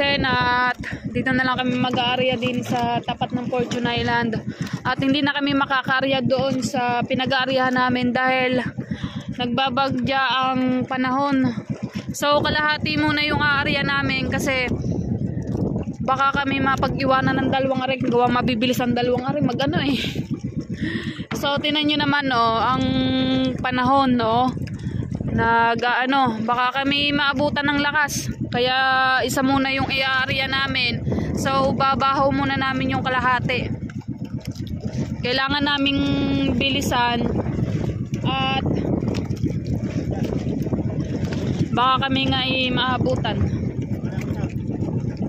natin at dito na lang kami mag-aarya din sa tapat ng Fortune Island. At hindi na kami makaka-arya doon sa pinag-aaryahan namin dahil nagbabagya ang panahon. So kalahati muna yung aarya namin kasi baka kami mapag-iwanan ng dalawang ari. Gawa mabibilis ang dalawang ari mag-ano eh. So tinan nyo naman ang panahon baka kami maabutan ng lakas. Kaya isa muna yung i-aarya namin. So babahaw muna namin yung kalahati. Kailangan naming bilisan at baka kami nga maabutan.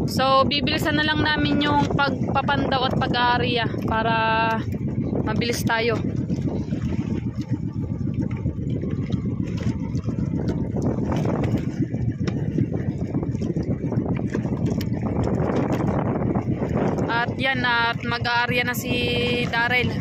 So bibilisan na lang namin yung pagpapandaw at pag-aarya para mabilis tayo. At yan, at mag-aarya na si Darrell.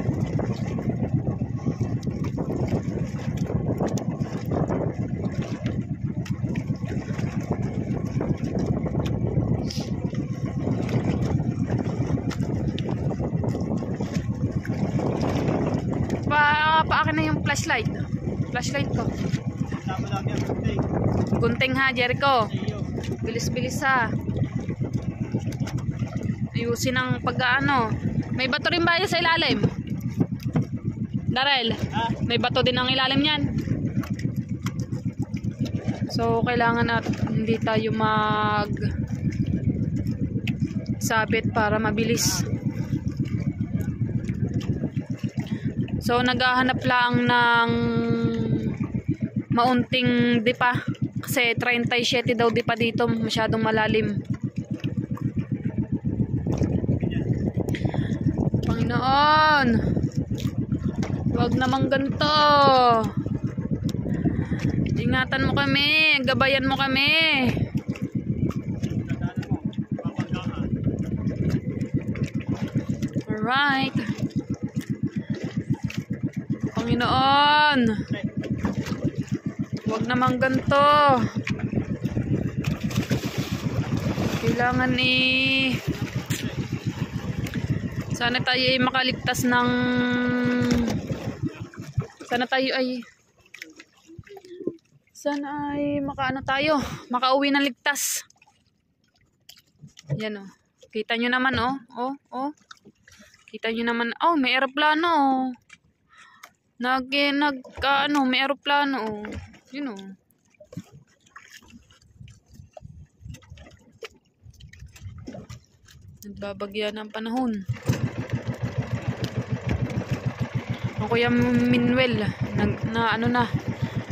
Paakin na yung flashlight. Flashlight ko. Gunting ha, Jericho. Bilis-bilis ha. Ayusin ang pag-aano. May bato rin ba sa ilalim? Darrell, may bato din ang ilalim niyan. So kailangan natin hindi tayo mag sabit para mabilis. So naghahanap lang ng maunting dipa kasi 37 daw dipa dito, masyadong malalim. Panginoon, wag namang ganito. Ingatan mo kami, gabayan mo kami. Alright. Panginoon, wag namang ganito. Kailangan sana tayo ay makaligtas ng sana ay makaano tayo, makauwi ng ligtas. Yan kita nyo naman kita nyo naman, may eroplano may eroplano yun nagbabagya ng panahon. Kuya Minwell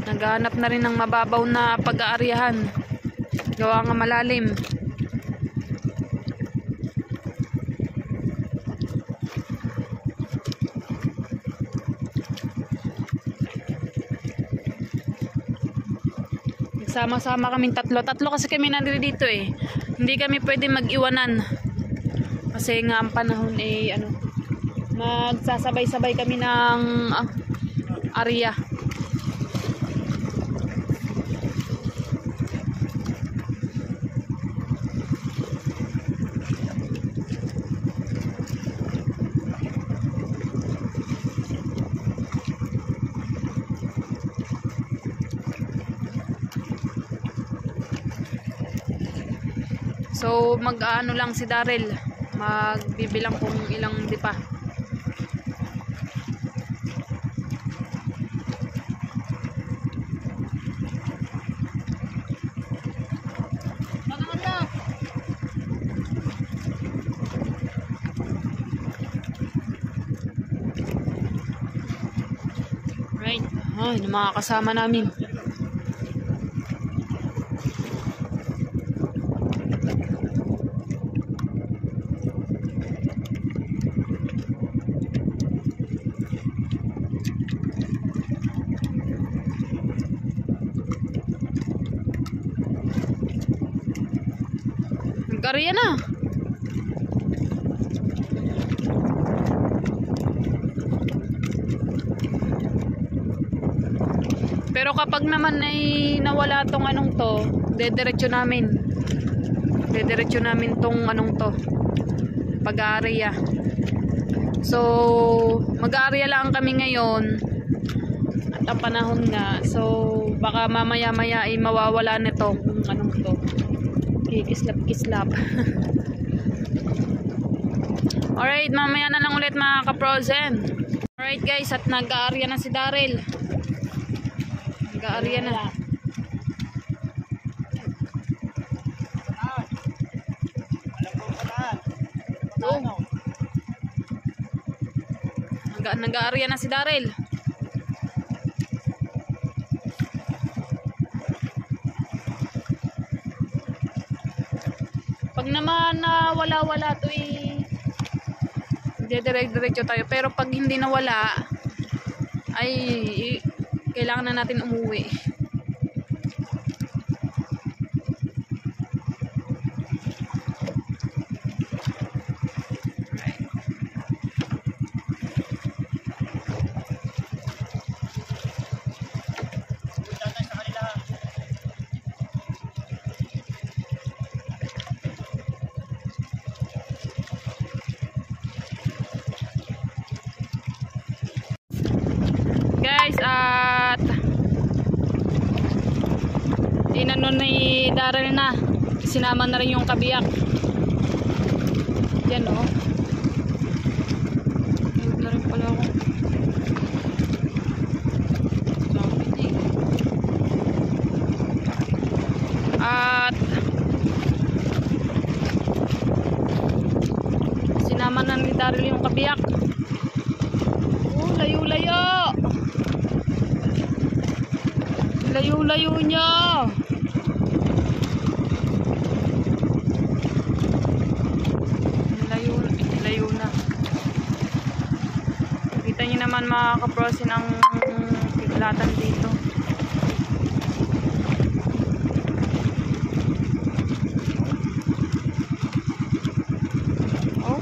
naghahanap na rin ng mababaw na pag-aaryahan, gawa nga malalim. Sama-sama kaming tatlo kasi kami nandito dito hindi kami pwede mag-iwanan kasi nga ang panahon magsasabay-sabay kami ng area. So mag-ano lang si Darrell, magbibilang kung ilang dipa. Right, yung mga kasama namin. Nag-arya na. Pero kapag naman ay nawala tong anong to, dediretso namin. Diretso namin tong anong to, pag-area. So mag-area lang kami ngayon at ang panahon nga, so baka mamaya maya ay mawawala nito kung anong to, kikislap. Alright, mamaya na lang ulit mga ka-frozen. Alright guys, at nag-area na si Daryl. Nag-area na. Nag-area na si Daryl. Pag naman wala-wala to diretso tayo, pero pag hindi nawala ay kailangan na natin umuwi. Guys, at inano ni Daryl na, sinama na rin yung kabiyak. Yan o. Ayun na rin pala ako. At sinama na ni Daryl yung kabiyak. Oh, layo-layo. Layo-layo niya. Layo na. Kita niyo naman mga ka-frozen ang kiklatan dito. Oh.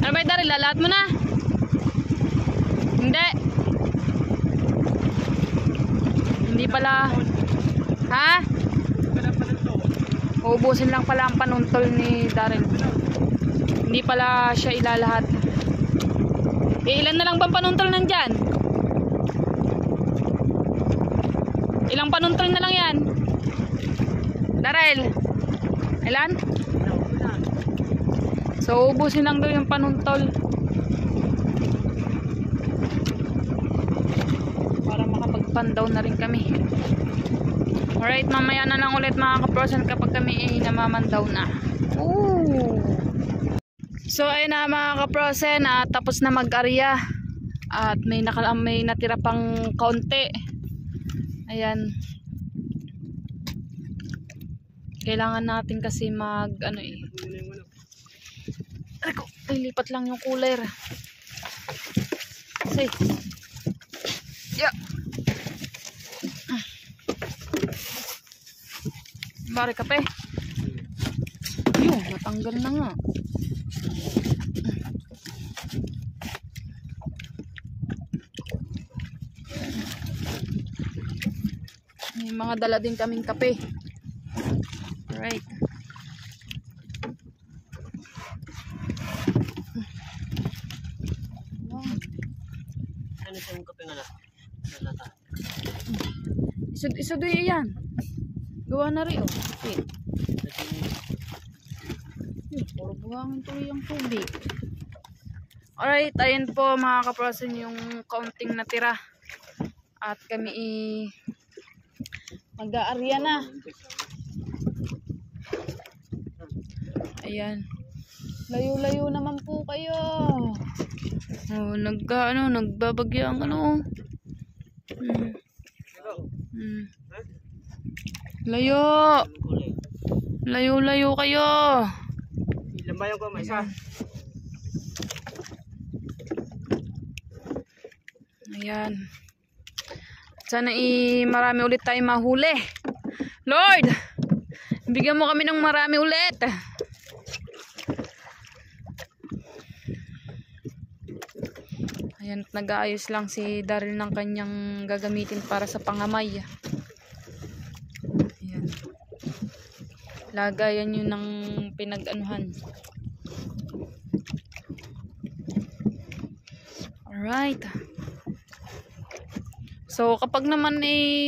Ano ba yung Daryl? Lahat mo na? Hindi. Hindi pala. Ha? Uubusin lang pala ang panuntol ni Daryl. Hindi pala siya ilalahat. Ilan na lang bang panuntol nandyan? Ilang panuntol na lang yan? Daryl? Ilan? So, ubusin lang daw yung panuntol. Para makapag-pan-down na rin kami. Alright, mamaya na lang ulit mga ka-frozen kapag kami namamandaw na. Ooh. So, ayun na mga ka-frozen, tapos na mag-area. At may natira pang kaunti. Ayan. Kailangan natin kasi ay, lipat lang yung cooler. Say. Yeah. Bari kape. Yun, natanggal na nga. May mga dala din kaming kape. Alright. Isod yan. Gawa na rin okay. Puro buhangin tuloy ang tubig. Alright, ayun po mga ka-frozen yung kaunting natira. At kami mag-aarya na. Ayan. Layo-layo naman po kayo. Oh, nagbabagyo ang Layo. Layo-layo kayo. Ilan ba yung isa? Ayan. Sana marami ulit tayo mahuli. Lord, bigyan mo kami ng marami ulit. Ayan, nag-aayos lang si Daryl ng kanyang gagamitin para sa pangamay. Ayan. Lagayan yun ng pinag-anuhan. Alright. So, kapag naman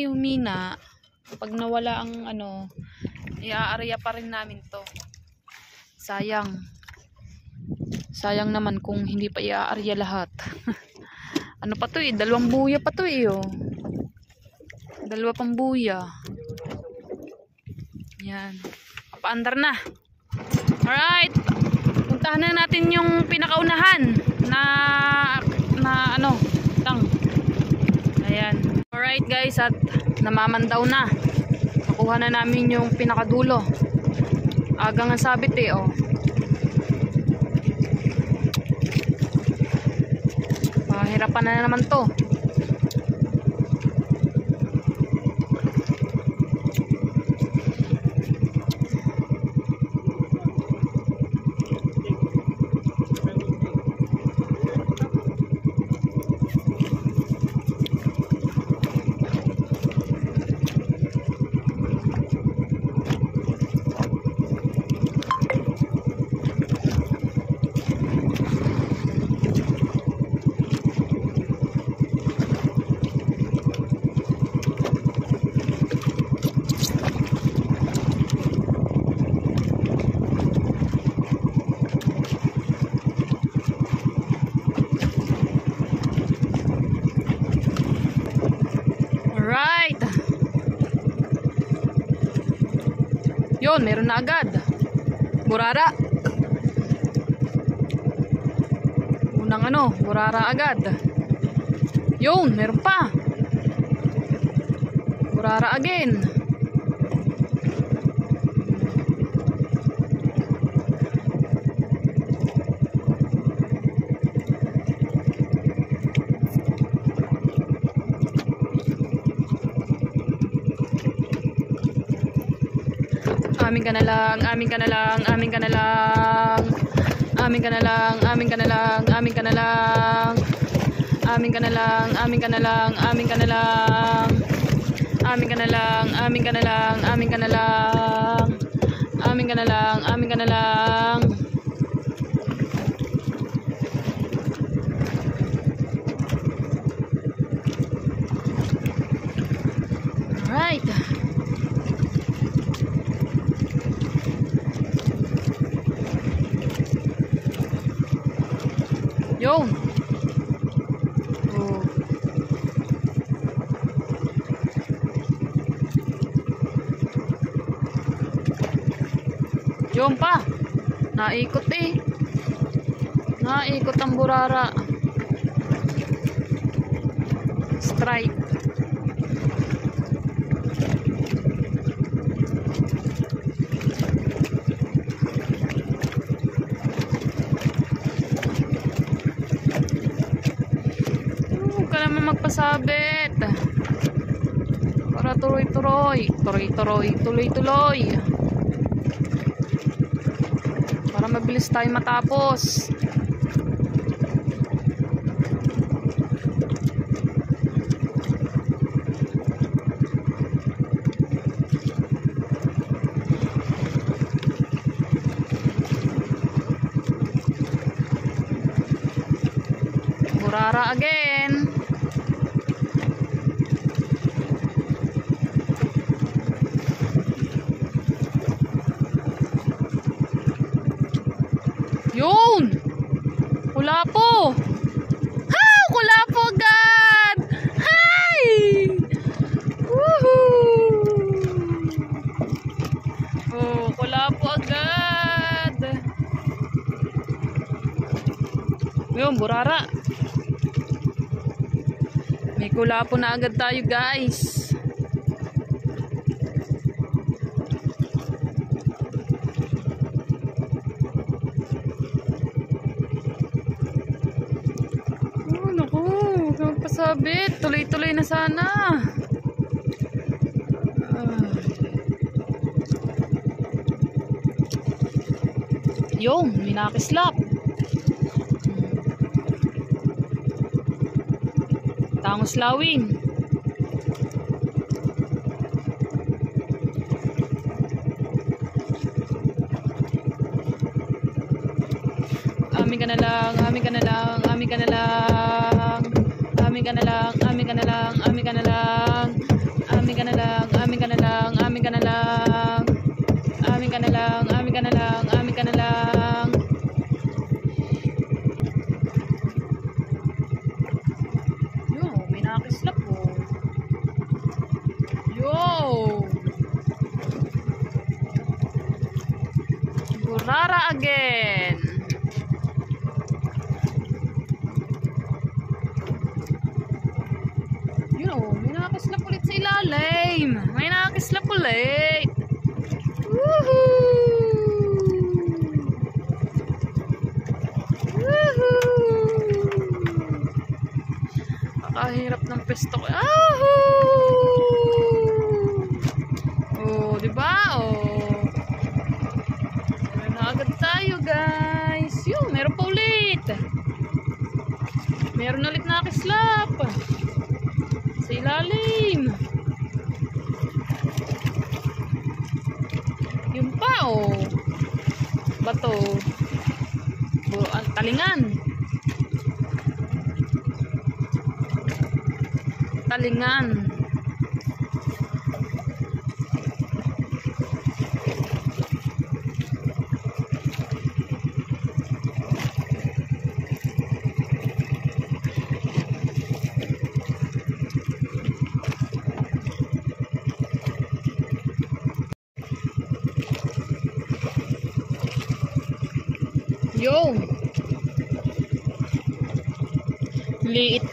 humina, kapag nawala ang iaarya pa rin namin to. Sayang. Sayang naman kung hindi pa iaarya lahat. Ano pa to dalawang buya pa to oh. Dalawa pang buya. Yan. Paandar na. Alright. Puntahan na natin yung pinakaunahan na tang. Ayan. Alright guys, at namamandaw na. Nakuha na namin yung pinakadulo. Agang ang sabit oh. Hirapan na naman to. Alright. Yun, meron na agad. Burara. Unang burara agad. Yun, meron pa. Burara again. Amin ka na lang, amin ka na lang, amin ka na lang. Amin ka na lang, amin ka na lang, amin ka na lang. Amin ka na lang, amin ka na lang, amin ka na lang. Amin ka na lang, amin ka na lang, amin ka na lang. Amin ka na lang, amin ka na lang. Alright. Yun. Oh. Yun pa. Naikot Naikot ang burara. Strike. Magpasabit para tuloy-tuloy para mabilis tayo matapos. Burara again. Yun! Kulapo! Ha! Kulapo agad! Hi! Woohoo! Oh, kulapo agad! Yun, burara! May kulapo na agad tayo, guys! Sabit, tuloy-tuloy na sana. Yung, minakislap. Tangos lawin. Amin ka na lang, amin ka na lang, amin ka na lang. Amin ka na lang, amin ka na lang, amin ka na lang. Amin ka na lang, amin ka na lang, amin ka na lang. Amin ka na lang, amin ka na lang, amin ka na lang. Yo, may nakakislap po. Yo! Burara again. May nakakislap ulit sa ilalim. May nakakislap ulit. Woohoo! Woohoo! Nakahirap ng pesto ko. Oh, di ba? Oh. Meron na agad tayo, guys. Yung, meron pa ulit. Meron ulit nakakislap. Sa ilalim. Yung pa oh. Bato. Talingan. Talingan. Yo. Liit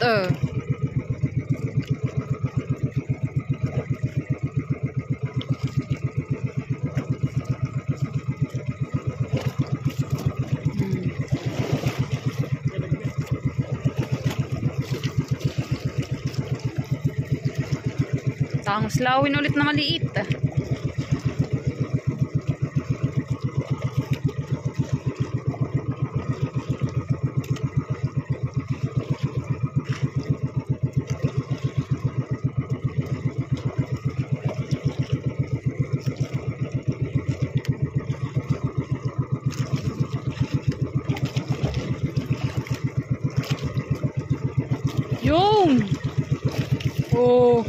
Tangos lawin ulit na maliit. Yung! Oh!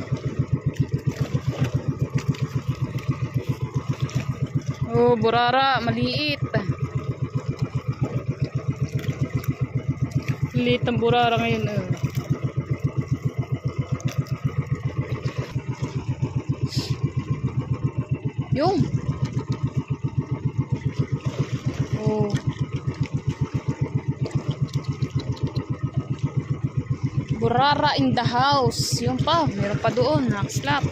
Oh, burara, maliit. Maliit ang burara ngayon. Yung! Oh! Burara in the house. Yung pa, meron pa doon, nakaslap.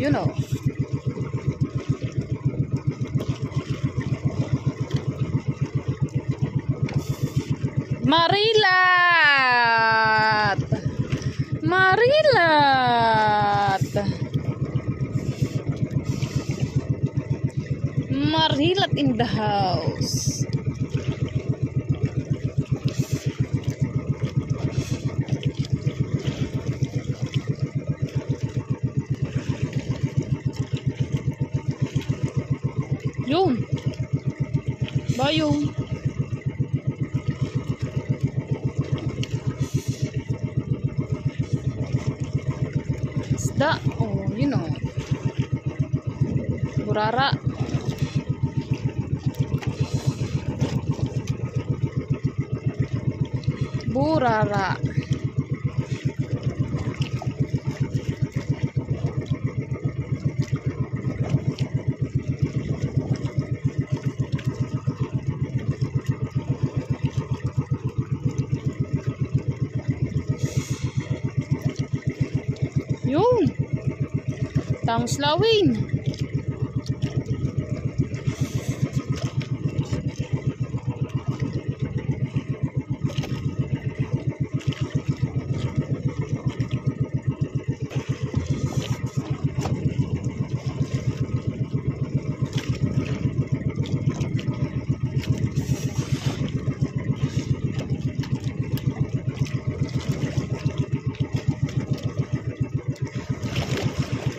You know. Marilat! Marilat! Marilat in the house. Yun. Ba yung isda. Oh, you know. Burara. Burara. Yun. Tangos lawin.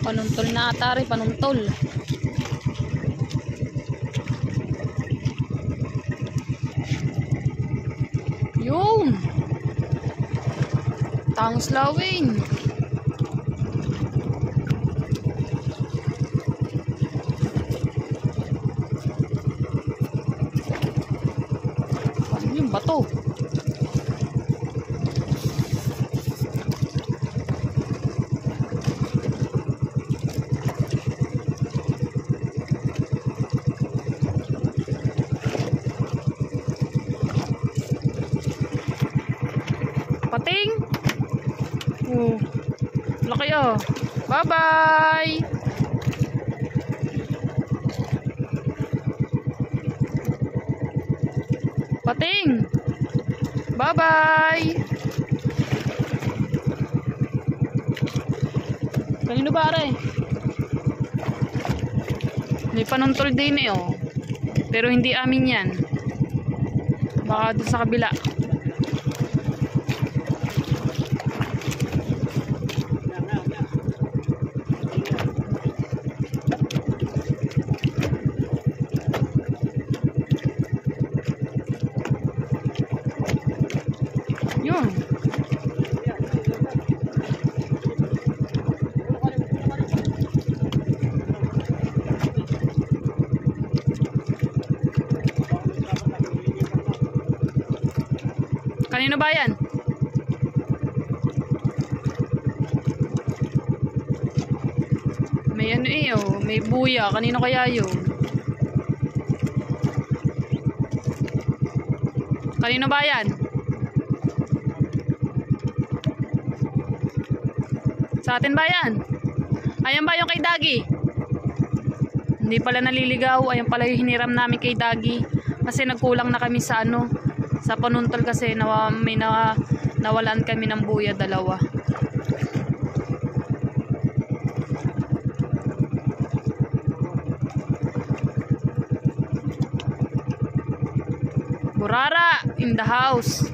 Panuntol na atari, panuntol. Yun. Tangos lawin. Ano yung bato? Pating. Laki oh. Bye-bye. Pating. Bye-bye. Kanino ba are? May panuntol din eh oh. Pero hindi amin yan. Baka doon sa kabila. Yun. Kanino ba yan? May ano eh oh, may buya. Kanino kaya yun? Kanino ba yan? Sa atin ba yan? Ayan ba yung kay Dagi? Hindi pala naliligaw. Ayan pala yung hiniram namin kay Dagi. Kasi nagkulang na kami sa ano, sa panuntol kasi nawalan kami ng buya, dalawa. Burara in the house.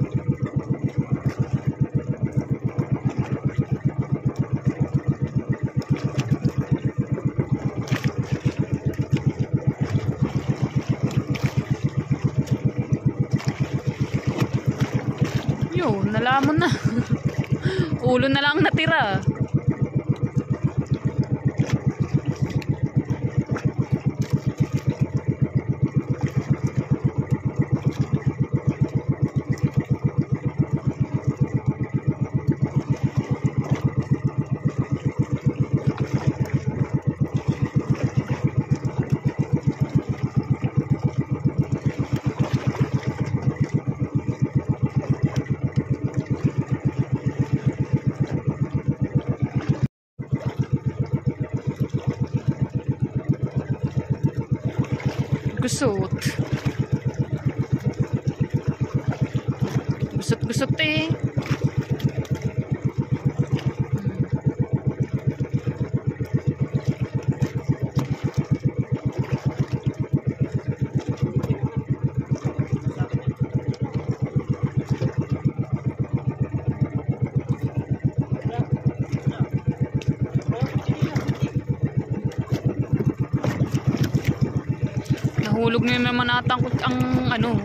Yun, nalamon na. Ulo na lang natira. Gusot. Gusot-gusot eh. Nahulog na naman ata ang ano.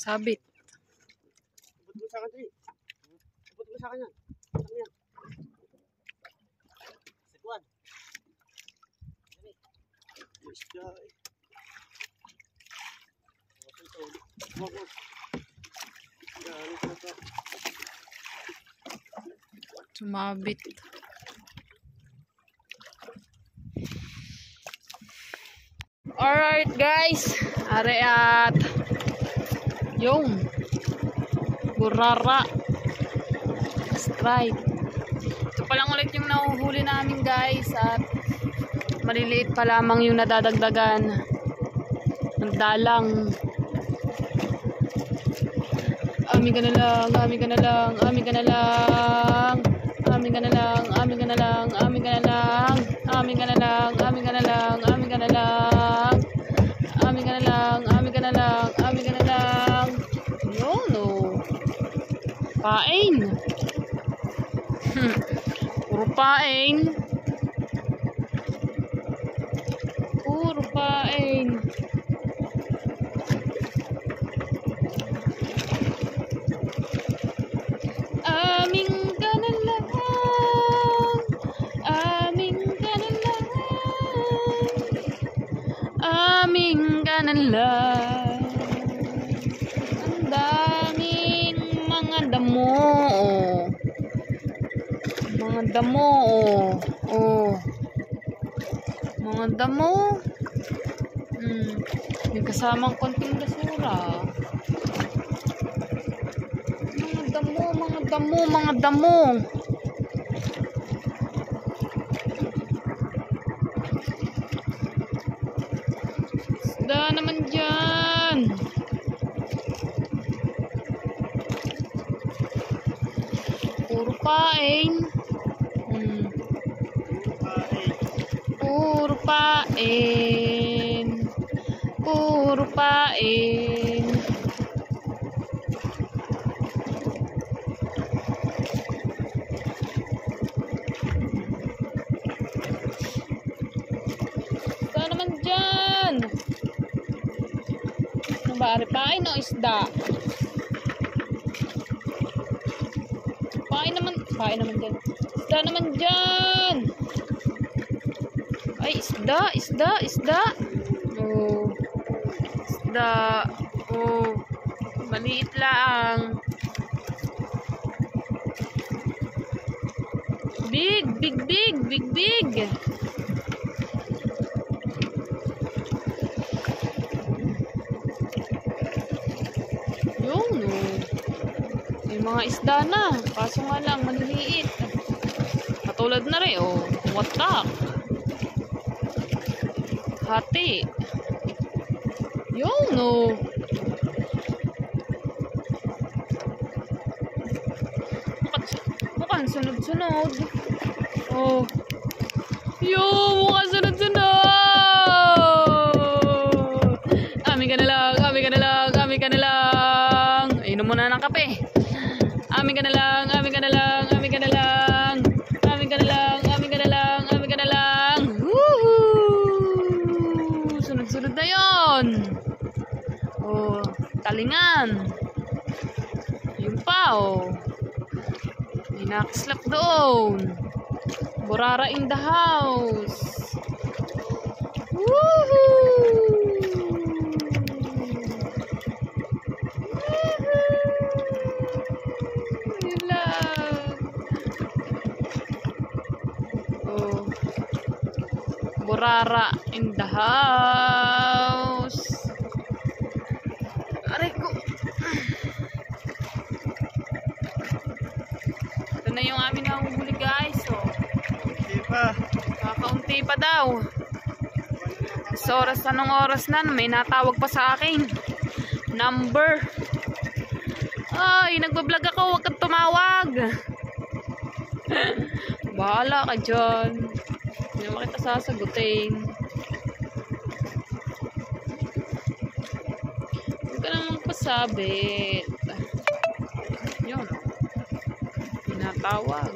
Sabit. Abot mo sa akin, Tri. Abot mo sa akin yan. Saan yan? Sigwan. Isda eh. Wag. Sumabit. Alright guys, are at yung burara strike. Ito pa lang ulit yung nahuhuli namin guys, at maliliit pa lamang yung nadadagdagan ng dalang. Amin ka na lang, amin ka na lang, amin ka na lang, amin ka na lang, amin ka na lang, amin ka na lang, amin ka na lang, amin ka na lang, amin ka na lang, amin ka na lang, amin ka na lang, amin ka na lang. No. Pain. Puro pain. Puro pain. Amin ka na lang, amin ka na lang, amin ka na lang. Ang daming mga damo, mga damo, mga damo. May kasamang konting basura. Mga damo. Isda naman dyan. Puro pain. Puro pain. Puro pain. Bari pain o isda? Pain naman dyan. Isda naman dyan. Ay, isda. Oh. Isda. Oh. Maliit lang. Big. May mga isda na, kaso nga lang maliliit. Katulad na rin, watak, hati. Yun, mukhang sunod-sunod. Mukhang sunod-sunod. Amin ka na lang. Inom muna ng kape. Amin ka na lang. Woohoo! Sunod-sunod na yon. Talingan. Yun pa, may nakaslap doon. Burara in the house. Woohoo! Burara in the house. Aray ko. Ito na yung amin nahuhuli guys. Kakaunti pa daw. Anong oras na? May natawag pa sa akin. Number. Ay, nagbablog ako. Huwag kang tumawag. Bahala ka dyan. Hindi naman kita sasagutin. Huwag ka naman pasabit. Yun. Tinatawag.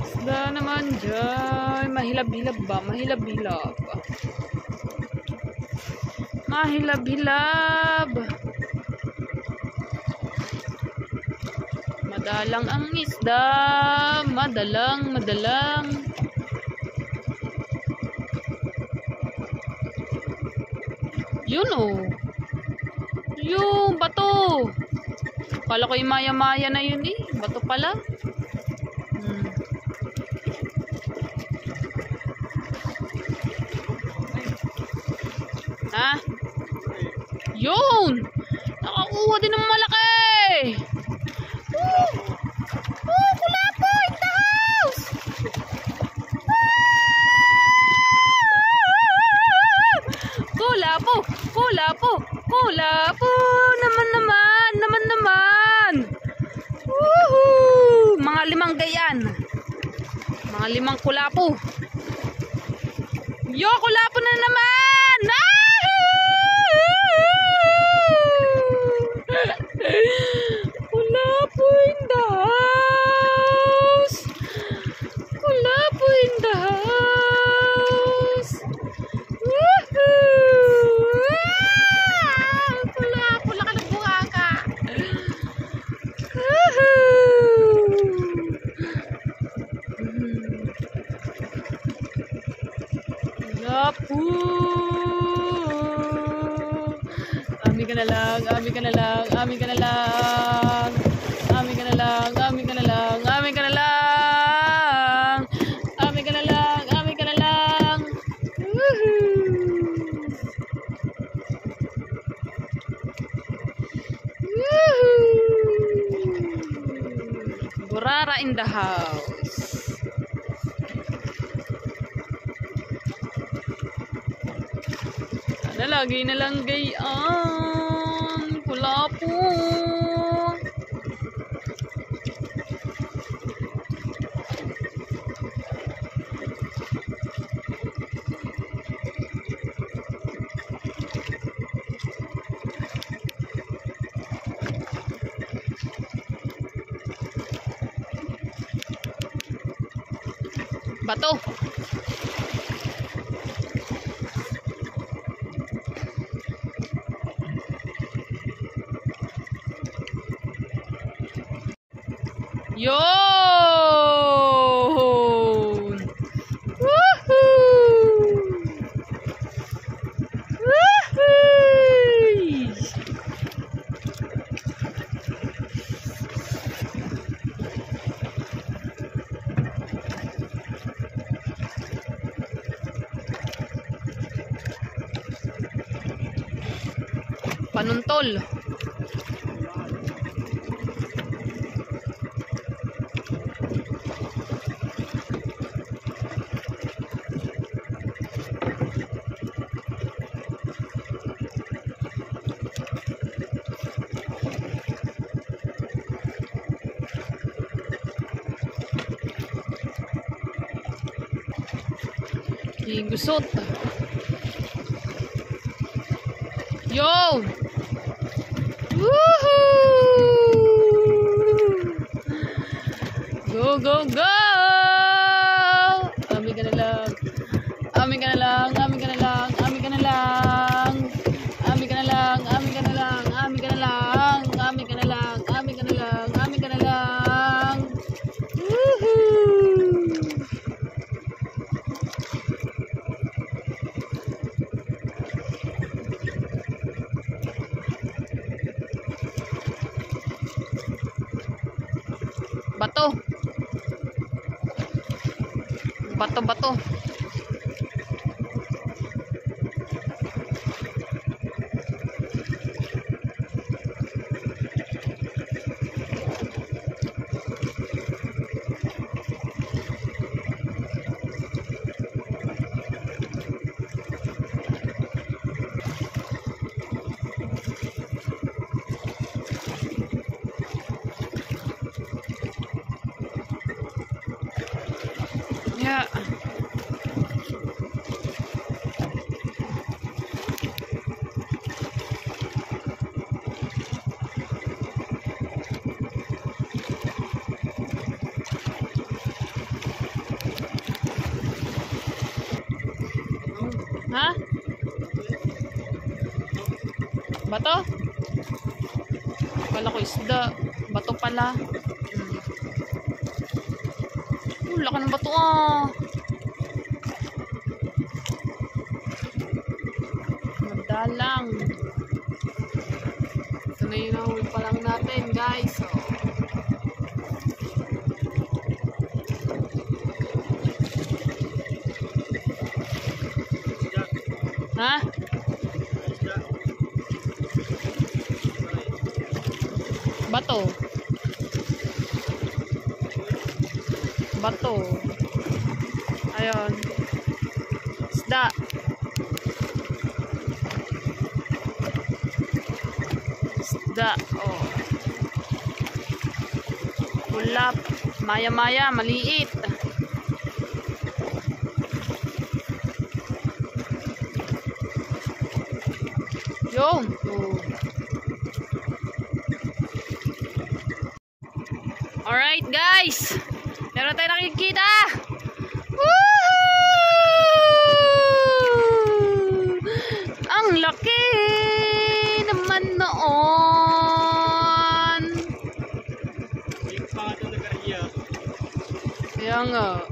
Isda naman dyan. Mahilab-hilab ba? Mahilab-hilab. Mahilab-hilab. Madalang ang isda. Madalang. Yun Yung bato. Kala ko yung maya-maya na yun eh. Bato pala. Ha? Yun! Nakakuha din ng malaki! Kulapo in the house! Kulapo! Kulapo! Kulapo! Naman! Woohoo! Mga 5 gayan. Mga 5 kulapo. Yo, kulapo na naman! Kulapo in the house! Kulapo in the house! Woohoo! Kulapo, laki ng buhaka! Kulapo! Amin ka na lang, amin ka na lang, amin ka na lang. Amin ka na lang, amin ka na lang, amin ka na lang. Amin ka na lang, amin ka na lang. Burara in the house. Sana lagi na lang gayaan. Kulapo. Bato. Yun! Woohoo! Woohoo! Panuntol. Gusot. Yo! Woohoo! Go, go, go! Amin ka na lang. Amin ka na lang. Amin ka na lang. Amin ka na lang. Amin ka na lang. Amin ka na lang. Amin ka na lang. Amin ka na lang. Amin ka na lang. Amin ka na lang. Woohoo! Bato. Bato. Yeah. Ha? Bato? Kala ko isda. Bato pala. Laki ng bato ah. Madalang. Hinahuli pa lang natin, guys. So, ha? Bato. Bato. Ayun. Isda. Isda. Oh. Ulap. Maya-maya. Maliit. Yun. Oh. Alright guys. Meron tayo nakikita. Woohoo! Ang laki naman noon. Kaya nga.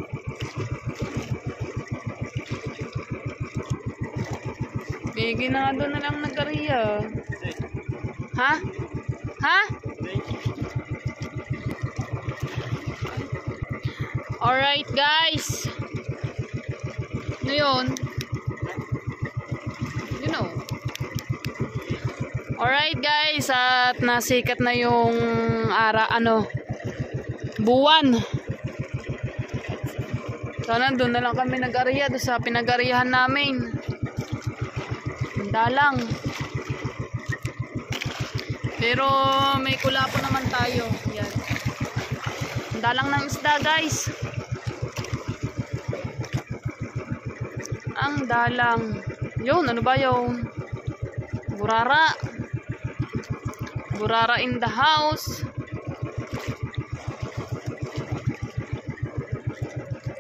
Bigi na doon na lang nag-ariya. Ha? Ha? Alright guys. Ano yun? You know. Alright guys. At nasikat na yung buwan. Sana doon na lang kami nag-ariya. Doon sa pinag-ariyahan namin. Dalang. Pero may kulapo naman tayo. Yan. Dalang ng isda guys. Ang dalang. Yun, ano ba yun? Burara. Burara in the house.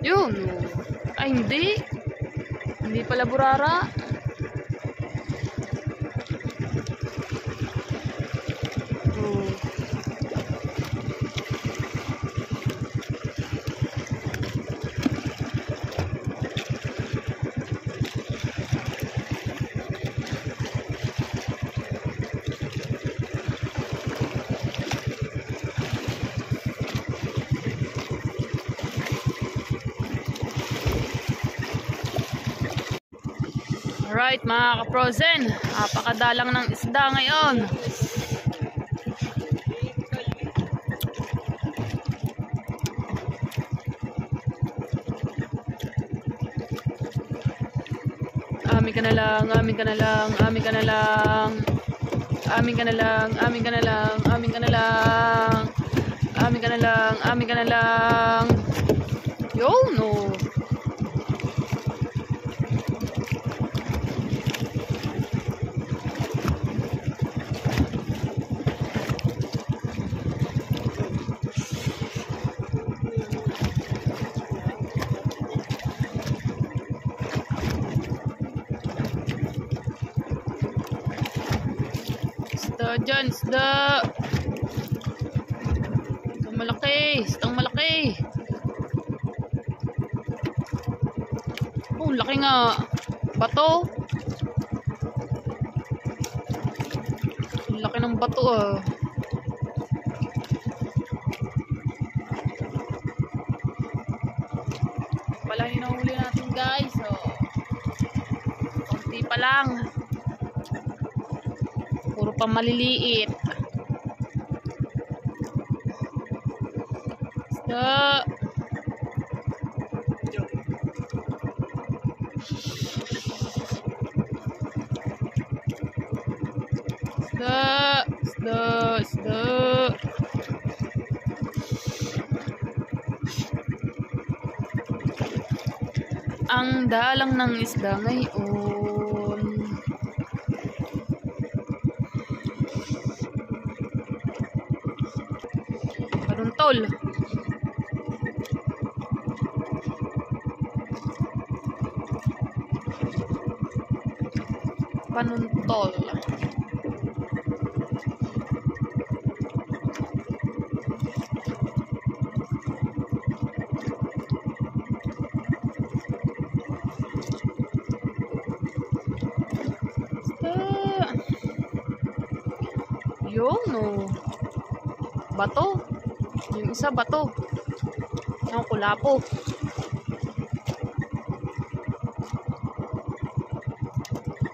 Yun. Ay, hindi. Hindi pala burara. Alright mga ka-frozen, napakadalang ng isda ngayon. Amin ka na lang, amin ka na lang, amin ka na lang. Amin ka na lang, amin ka na lang, amin ka na lang. Amin ka na lang, amin ka na lang. Yo, no. Isda dyan, isda. Isdang malaki, isdang malaki. Oh, laki nga. Bato. Laki ng bato ah. Pala yung nahuli natin guys. Oh. Kunti pa lang. Puro pa maliliit. Isda. Isda. Isda. Isda. Ang dalang ng isda ngayon. Panuntol. Panuntol. Yung oh. Bato. Yung isa bato. Yung kulapo.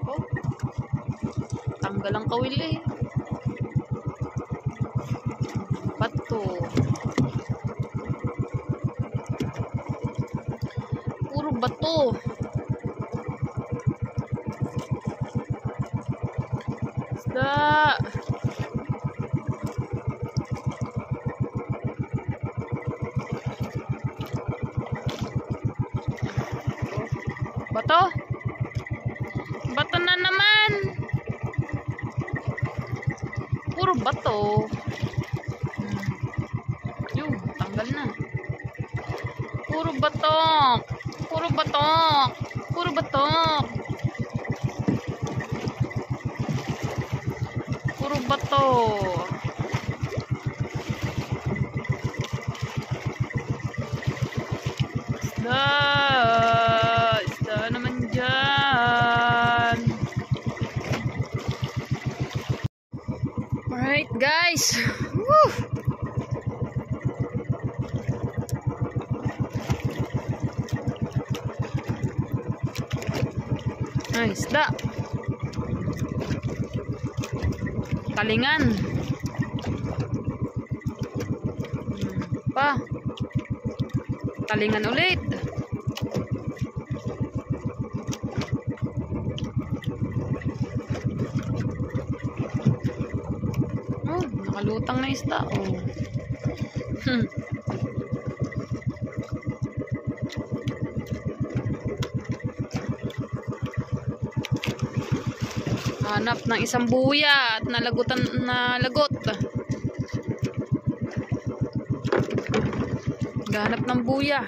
Oh. Tanggal ang kawil eh. Bato. Puro bato. Isda. Bato. Bato na naman. Puro bato. Yung, tanggal na. Puro batok. Puro batok. Puro batok. Puro bato. Isda. Isda naman dyan. Alright guys. Woo! Ay, isda. Talingan. Pa. Talingan ulit. Oh, nakalutang na isda. Oh. Hanap ng isang buya at nalagot. Hanap ng buya.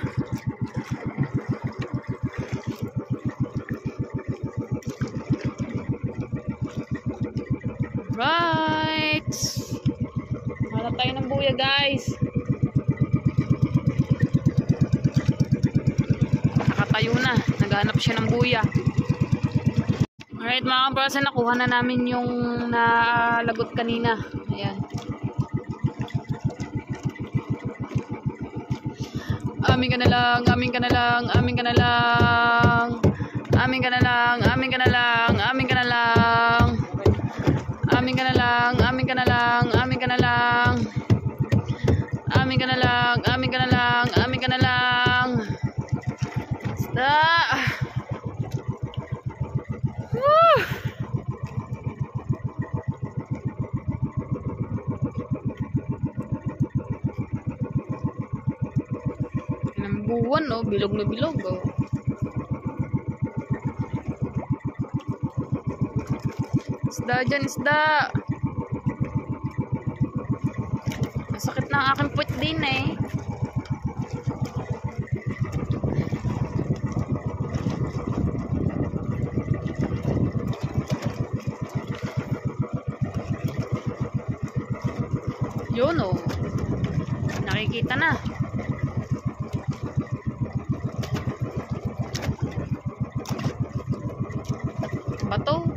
Right. Hanap tayo ng buya guys. Nakatayo na. Naghanap siya ng buya. Alright mga kabrasa, nakuha na namin yung nalagot kanina. Ayan. Amin ka na lang, amin ka na lang, amin ka na lang. Amin ka na lang, amin ka na lang, amin ka na lang. Amin ka na lang, amin ka na lang, amin ka na lang. Amin ka na lang, amin ka na lang, amin ka na lang. Basta. Woo! Ilang buwan, oh. Bilog na bilog, oh. Isda dyan, isda. Masakit na ang aking puwet din, eh. Yun, oh. Nakikita na. Bato.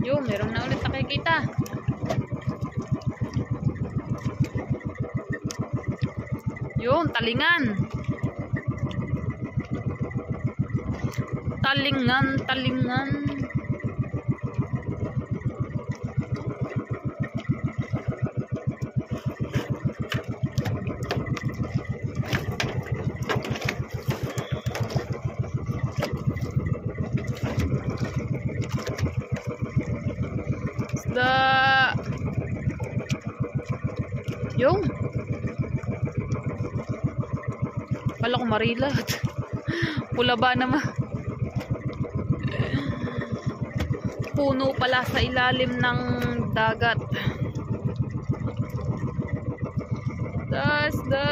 Yun, meron na ulit nakikita. Yun, talingan. Talingan, talingan. Yung kala ko marilat. Pula ba naman? Puno pala sa ilalim ng dagat. Dasda.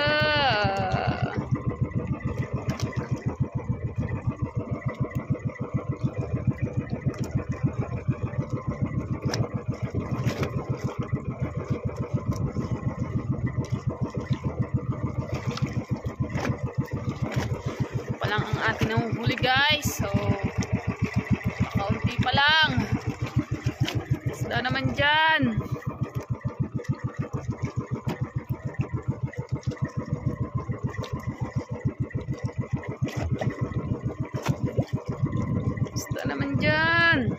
Palang ang ating nahuhuli guys, so kaunti pa lang. Basta naman dyan. Basta naman dyan.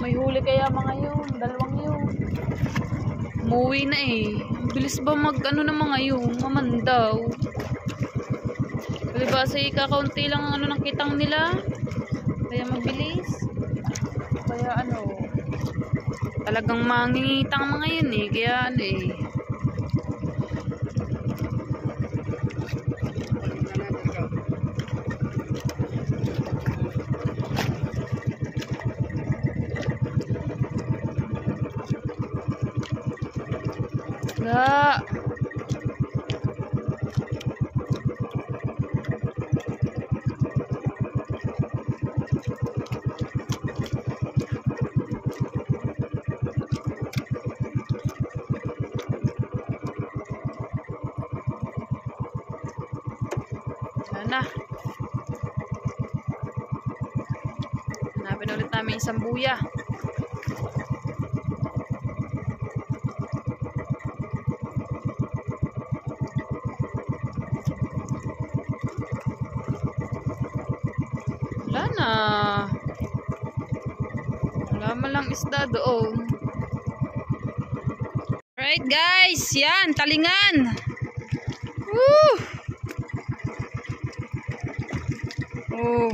May huli kaya mga yun. Dalawang yun. Umuwi na eh. Bilis ba mag ano na mga yun? Mamandaw. Diba kasi kakaunti lang ang ano ng kitang nila. Kaya mabilis. Kaya ano. Talagang mangingitang mga yun eh. Kaya ano eh. Wala. Na. Hanapin ulit namin isang buya. Wala na. Wala man lang isda doon. Alright guys, yan, talingan. Woo! Oh.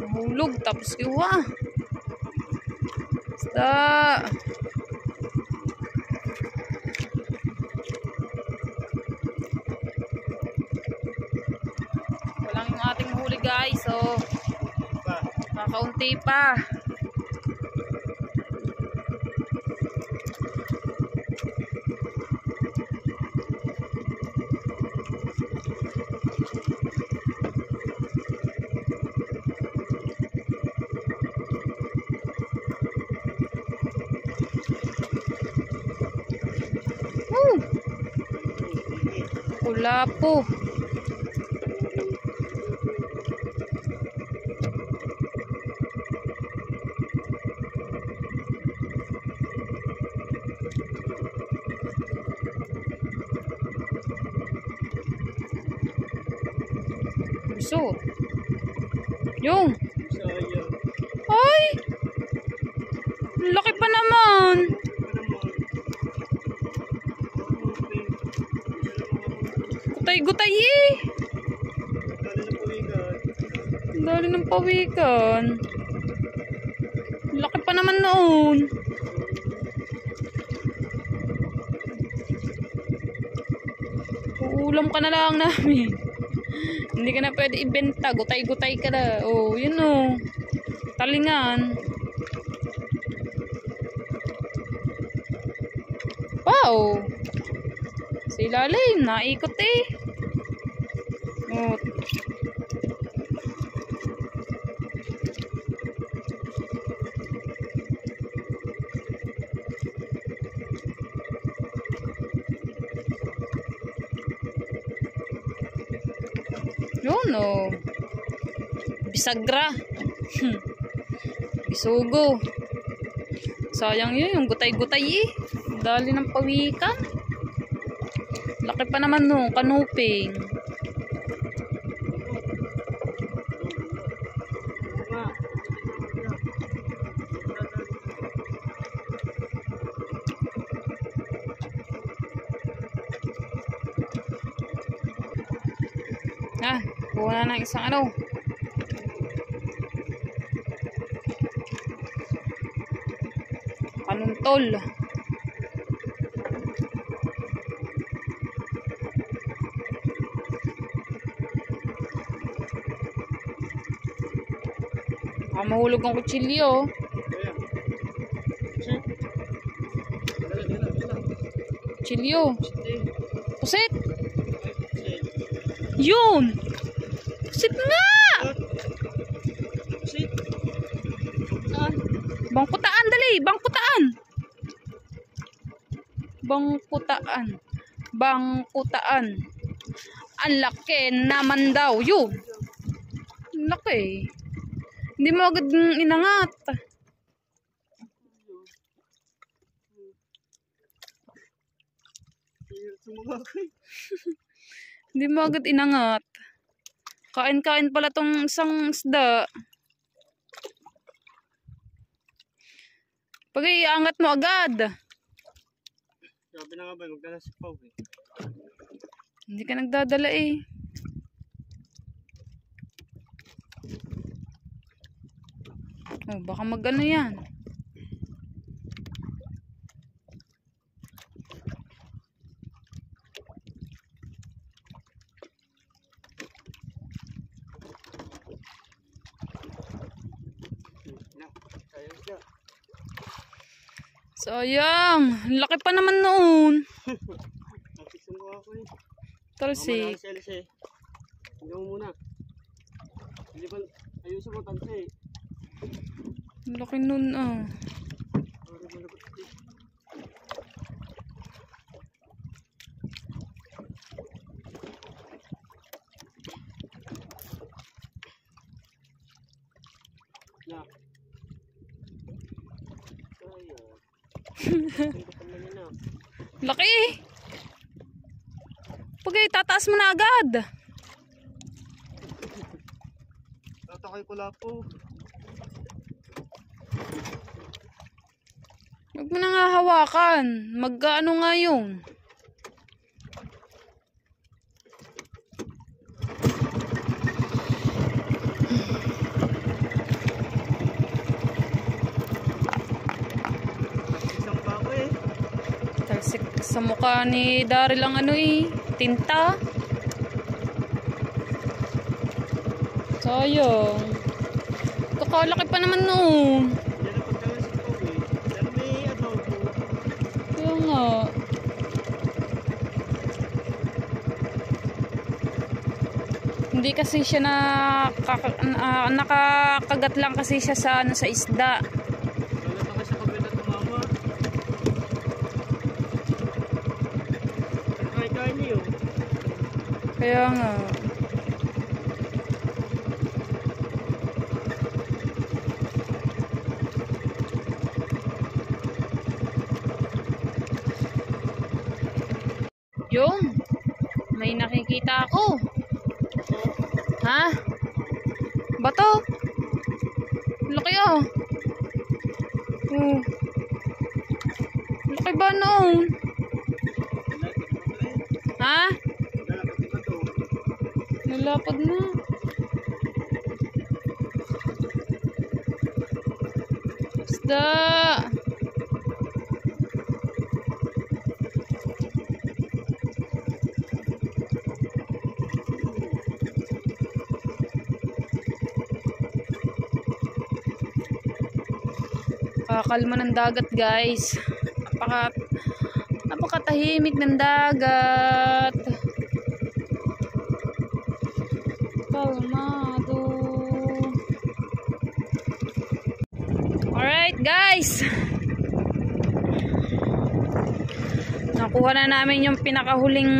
Nahulog tapos iwa. Basta. Walang yung ating huli guys. So, kakaunti pa. Wala po. So, yung. Ay! Laki pa naman. Gutay-gutay eh. Dali ng pawikan. Laki pa naman noon. Uulam ka na lang namin. Hindi ka na pwede ibenta. Gutay-gutay ka na. Oh, yun oh. Talingan. Wow. Sa ilalim. Naikot eh. Oh. Yun oh. Bisagra. Bisugo. Sayang yun, yung gutay-gutay eh. Dali ng pawikan. Laki pa naman no, kanuping. Ah, kuha na ng isang ano. Panuntol. Mahulog ang kutsilyo. Kutsilyo. Pusit. Yun. Pusit nga. Bangkutaan dali. Bangkutaan. Bangkutaan. Bangkutaan. Ang laki naman daw. Yun. Ang laki. Hindi mo agad inangat. Hindi mo agad inangat. Kain-kain pala tong isang isda. Pag iangat mo agad. Sabi na nga ba, magdala si Pau eh. Hindi ka nagdadala eh. Oh, baka mag-ano yan. Sayang siya. Sayang. Laki pa naman noon. Nakis mo ako eh. Talsik. Mamaya si eh. Hanggang mo muna. Hindi ba, ayusin mo tansi eh. Laki noon ah. Na. Laki. Pag tataas mo na agad. Tatakay ko lapo. Huwag mo na nga hawakan. Mag-ano nga yun. Isang pa ako eh. Talsik sa mukha ni Daryl ang ano eh. Tinta. Sayang. Kakalaki pa naman noon. Yan ang pagdala si Pau eh. Pero may adobo. Kaya nga. Hindi kasi siya nakakagat lang kasi siya sa ano sa isda. Wala na kasi sa kabila tumama. Kaya niyo. Kaya nga. Yung may nakikita ako. Ha? Bato? Laki oh. Laki ba noon? Ha? Nalapad na. Isda. Kakalma ng dagat guys. Napakatahimik ng dagat. Kalmado. Alright guys. Nakuha na namin yung pinakahuling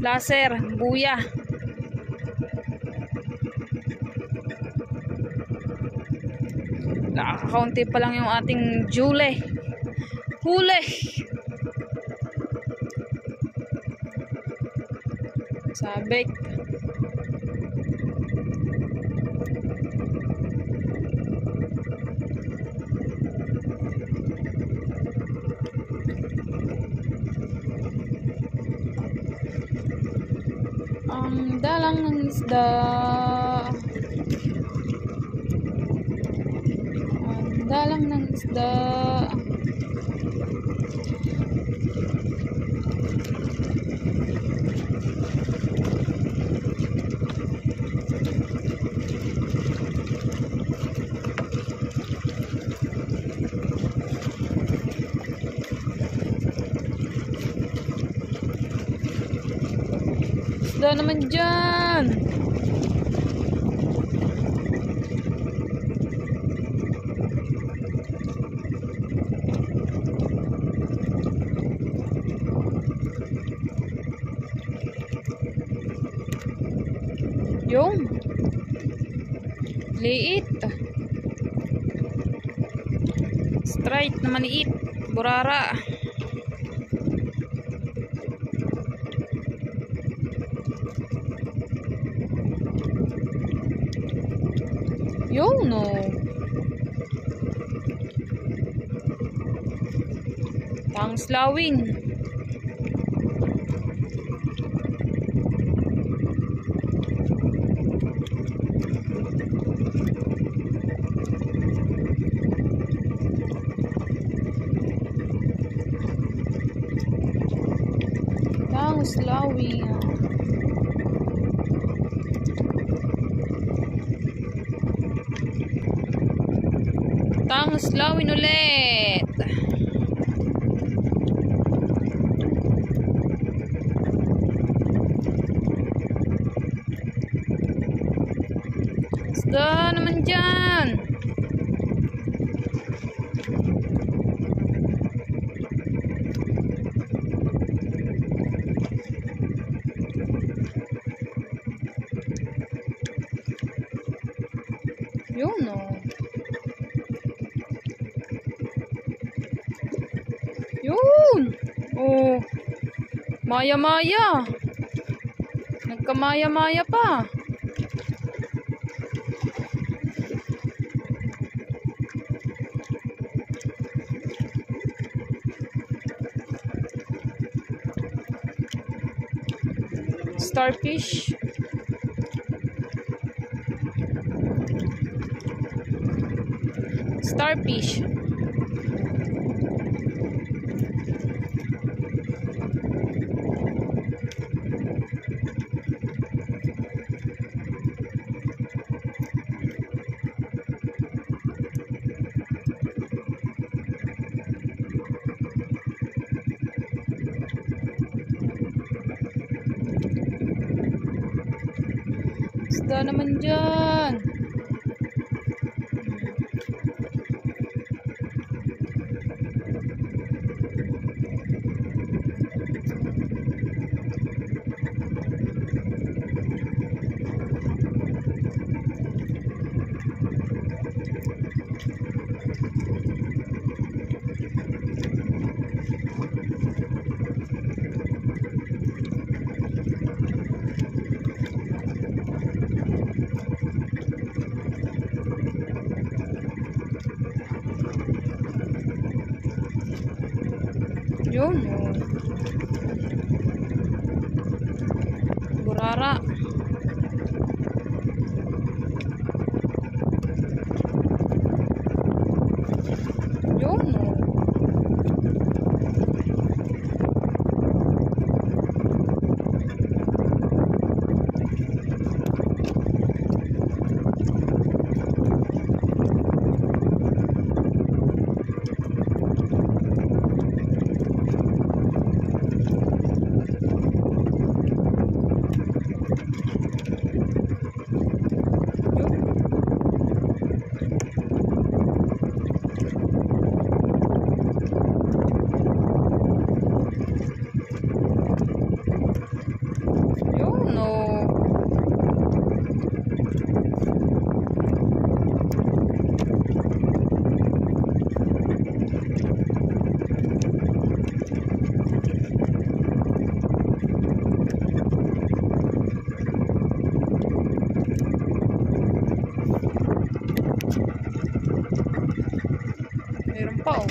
laser, buya. Nakakaunti pa lang yung ating huli. Sabik. Ang dalang ng isda. Dalang ng isda. Isda naman dyan. Yung liit. Straight na maliit. Burara. Yun no. Pangslawin. Pangslawin. Pangslawin ulit. Isda naman dyan. Yun no. Yun. Oh. Maya-maya. Nagkamaya-maya pa. Starfish. Starfish. Isda naman dyan. Yun. Burara. Yun. Meron pa oh.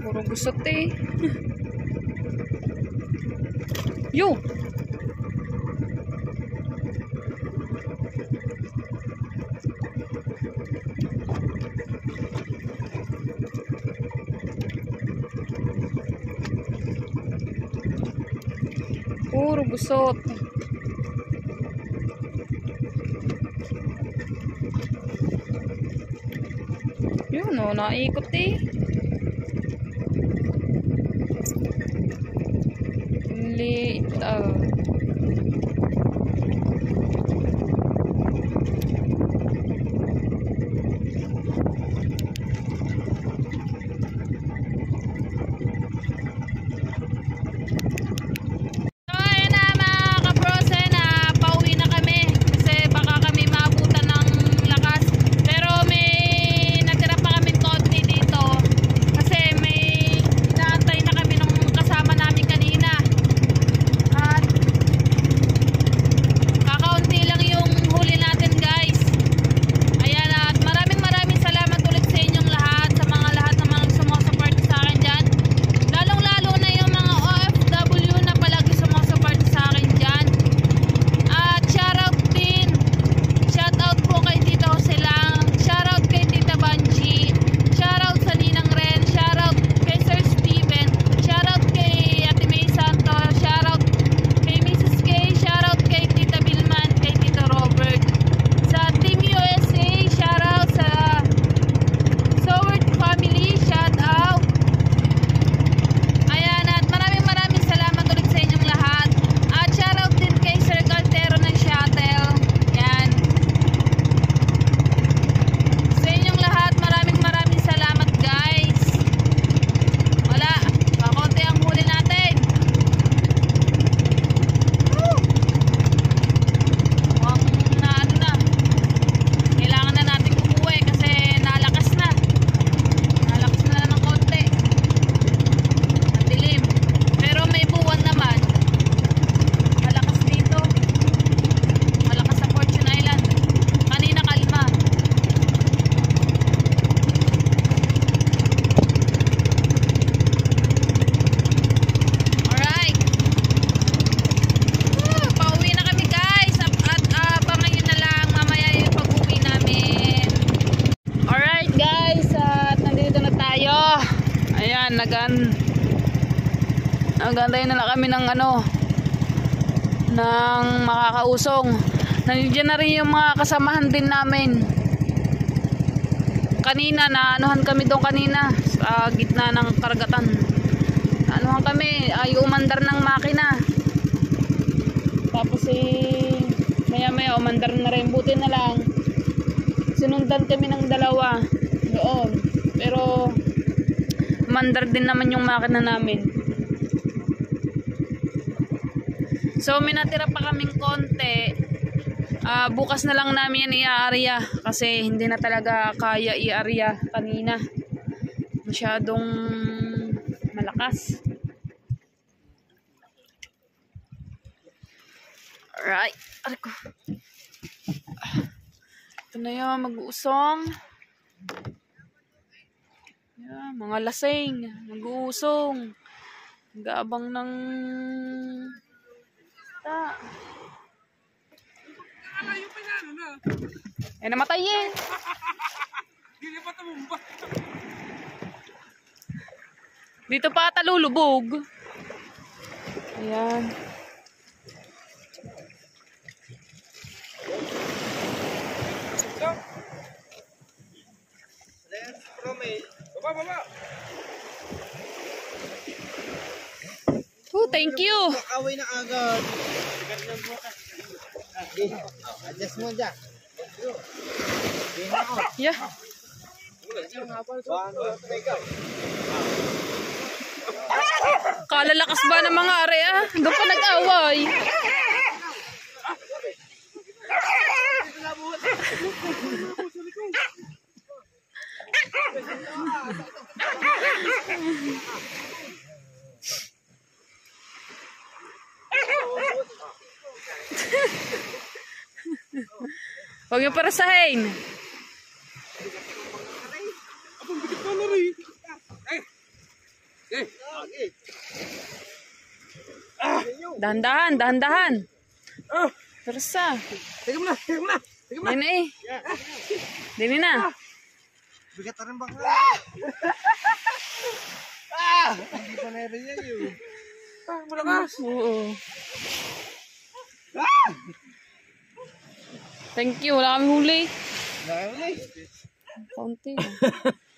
Puro gusot eh. Yo! Puro gusot. Yun o, naikot eh. Liit ah. Nagantay na lang kami ng ng makakausong. Nandiyan na rin yung mga kasamahan din namin. Kanina naanuhan kami doon kanina sa gitna ng karagatan. Naanuhan kami, ay umandar ng makina. Tapos maya maya umandar na rin, buti na lang sinundan kami ng dalawa doon. Pero umandar din naman yung makina namin. So may natira pa kaming konti. Bukas na lang namin yan i-aarya kasi hindi na talaga kaya i-aarya kanina. Masyadong malakas. Alright. Arko. Ito na yun, mag-uusong. Yeah, mga lasing, mag-uusong. Nag-aabang ng namatay eh. Dito pa ata lulubog. Ayan. Oh, thank you. Makaway na agad. Adjust mo dyan. Yeah. Kalalakas ba ng mga area? Doon pa nag-away. Huwag yung parasahin. Dahan-dahan, dahan-dahan. Oh, Persa. tignan mo na, tignan mo na. Tignan mo na. Dini eh. Dini na. Bigat na rin ba? Hindi pa na rin yan yun. Malakas. Oo. Thank you. Wala kami huli. Laki mo na eh. Kaunti.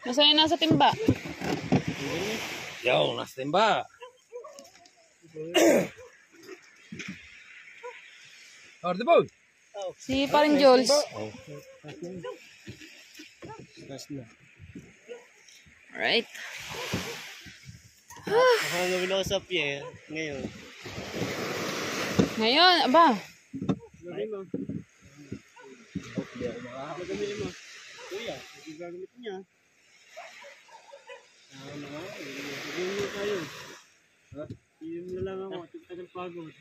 Nasaan yung nasa timba? Yo, nasa timba. Order po. Si paring Jules. Alright. Ako gawin ako sa pier ngayon. Ngayon, aba. Gawin mo. Gagamitin mo. Kuya, gagamitin niya. Gagawin mo tayo. Ha? Iyon na lang ako. Tignan ng pagod.